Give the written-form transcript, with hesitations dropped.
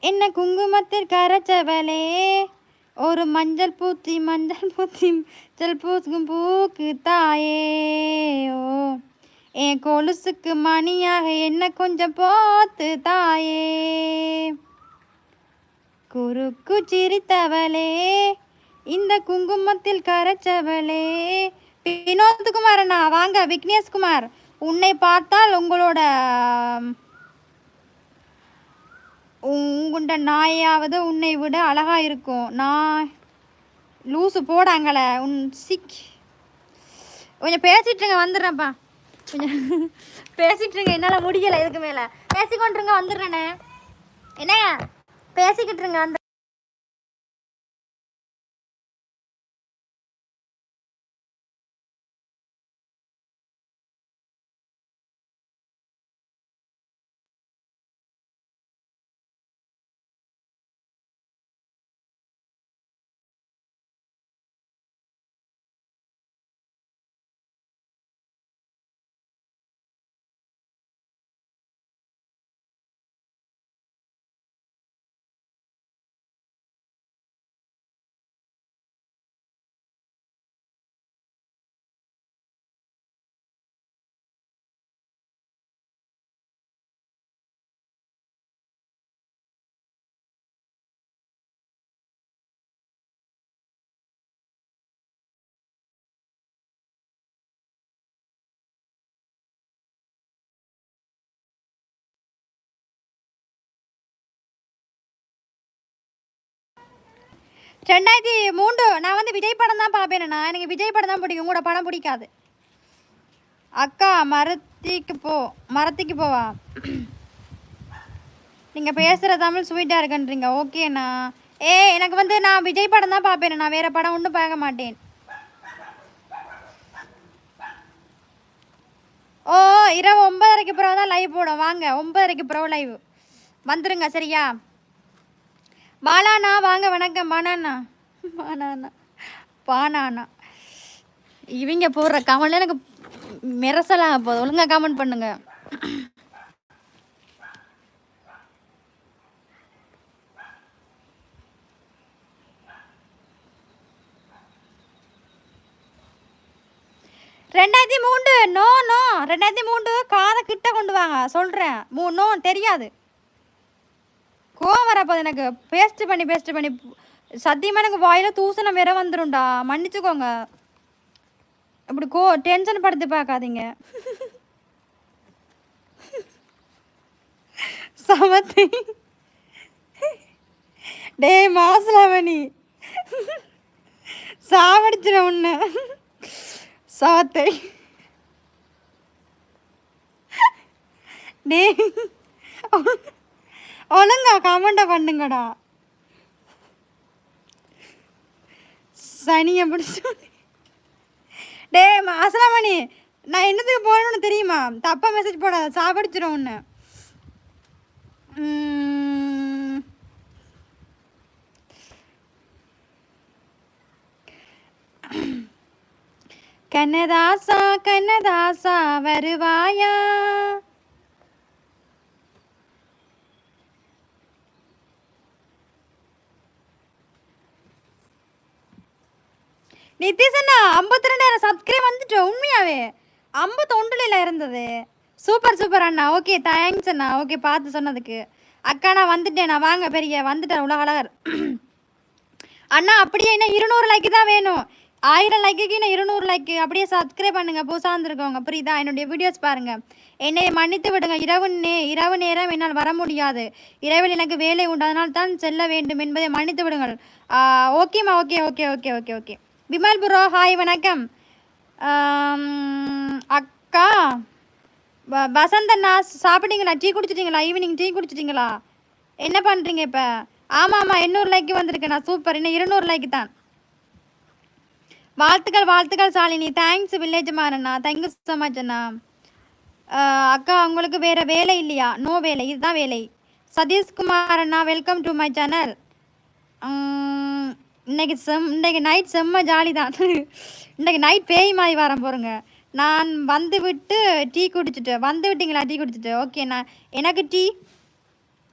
என்ன குங்குமத்தில் கரைச்சவளே ஒரு மஞ்சள் பூத்தி மஞ்சள் பூக்கும் பூக்கு தாயே ஓ என் கொலுசுக்கு மணியாக என்ன கொஞ்சம் போத்து தாயே குறுக்கு சிரித்தவளே இந்த குங்குமத்தில் கரைச்சவளே. வினோத்குமார் அண்ணா வாங்க. விக்னேஷ்குமார், உன்னை பார்த்தால் உங்களோட உங்குண்ட நாயாவது உன்னை விட அழகா இருக்கும். நான் லூசு போடாங்களே உன் சிக். கொஞ்சம் பேசிட்டுருங்க, வந்துடுறேன்ப்பா. கொஞ்சம் பேசிட்டுருங்க, என்னால் முடியலை இதுக்கு மேலே. பேசிக்கொண்டுருங்க, வந்துடுறேண்ணே. என்ன பேசிக்கிட்டு இருங்க. அந்த ரெண்டாயிரத்தி 3 நான் வந்து விஜய் படம் தான் பார்ப்பேன். நான் எனக்கு விஜய் படம் தான் பிடிக்கும், உங்களோட படம் பிடிக்காது. அக்கா மரத்துக்கு போவா. நீங்கள் பேசுகிற தமிழ் ஸ்வீட்டாக இருக்குன்றீங்க. ஓகேண்ணா. எனக்கு வந்து நான் விஜய் படம் தான் பார்ப்பேன். நான் வேறு படம் ஒன்றும் பார்க்க மாட்டேன். ஓ, இரவு 9:30 பிறகு தான் லைவ் போடும். வாங்க, 9:30 பிறகு லைவ் வந்துருங்க, சரியா? பாலாண்ணா வாங்க. வணக்கம் பானாண்ணா. இவங்க போடுற கமெண்ட்ல எனக்கு மிரசலாம் போதும். ஒழுங்கா கமெண்ட் பண்ணுங்க. ரெண்டாயிரத்தி 3 நோ 2003 காதை கிட்ட கொண்டு வாங்க சொல்கிறேன். நோ தெரியாது. கோவம் வரப்போது எனக்கு. பேஸ்ட் பண்ணி சத்தியமாக எனக்கு வாயில் தூசணம் வேற வந்துடும்டா. மன்னிச்சுக்கோங்க. இப்படி டென்ஷன் படுத்து பார்க்காதீங்க. சமத்தி டே மாசலாமணி சாவடிச்சிட உன்ன சவத்தை. டே ஒழுங்கா கமெண்ட பண்ணுங்கடா. சனியை பிடிச்சி. டே மாசலாமணி, நான் என்னத்துக்கு போகணும்னு தெரியுமா? தப்பாக மெசேஜ் போடாத, சாப்பிடிச்சிடும் ஒன்று. கண்ணதாசா வருவாயா? நிதிஷண்ணா 52,000 சப்ஸ்கிரைப் வந்துட்டு. உண்மையாவே 51 இருந்தது. சூப்பர் அண்ணா. ஓகே, தேங்க்ஸ் அண்ணா. ஓகே, பார்த்து சொன்னதுக்கு. அக்கா நான் வந்துட்டேன். நான் வாங்க பெரிய வந்துட்டேன். உலக அழகர் அண்ணா. அப்படியே என்ன 200 லைக்கு தான் வேணும். 1000 லைக்குக்கு இன்னும் 200 லைக்கு. அப்படியே சப்ஸ்கிரைப் பண்ணுங்க. புதுசாக வந்துருக்கோங்க, புரியுதா? என்னுடைய வீடியோஸ் பாருங்க. என்னை மன்னித்து விடுங்க. இரவு நேரம் என்னால் வர முடியாது. இரவில் எனக்கு வேலை உண்டு, அதனால் தான் செல்ல வேண்டும் என்பதை மன்னித்து விடுங்கள். ஓகேம்மா. ஓகே. விமல் ப்ரோ ஹாய், வணக்கம். அக்கா வசந்தண்ணா சாப்பிட்டீங்களா? டீ குடிச்சிட்டிங்களா? ஈவினிங் டீ குடிச்சிட்டிங்களா? என்ன பண்ணுறீங்க இப்போ? ஆமாம் 800 லைக்கு வந்திருக்குண்ணா. சூப்பர். இன்னும் 200 லைக்கு தான். வாழ்த்துக்கள் சாலினி. தேங்க்ஸ் வில்லேஜ் மாறண்ணா. தேங்க்யூ ஸோ மச் அண்ணா. அக்கா உங்களுக்கு வேறு வேலை இல்லையா? நோ வேலை, இதுதான் வேலை. சதீஷ்குமார் அண்ணா வெல்கம் டு மை சேனல். இன்றைக்கி நைட் செம்ம ஜாலி தான். இன்றைக்கி நைட் பேய் மாதிரி வரேன் போகிறேங்க. நான் வந்து விட்டு டீ குடிச்சிட்டு வந்துவிட்டீங்களா? டீ குடிச்சிட்டு. ஓகே, நான் எனக்கு டீ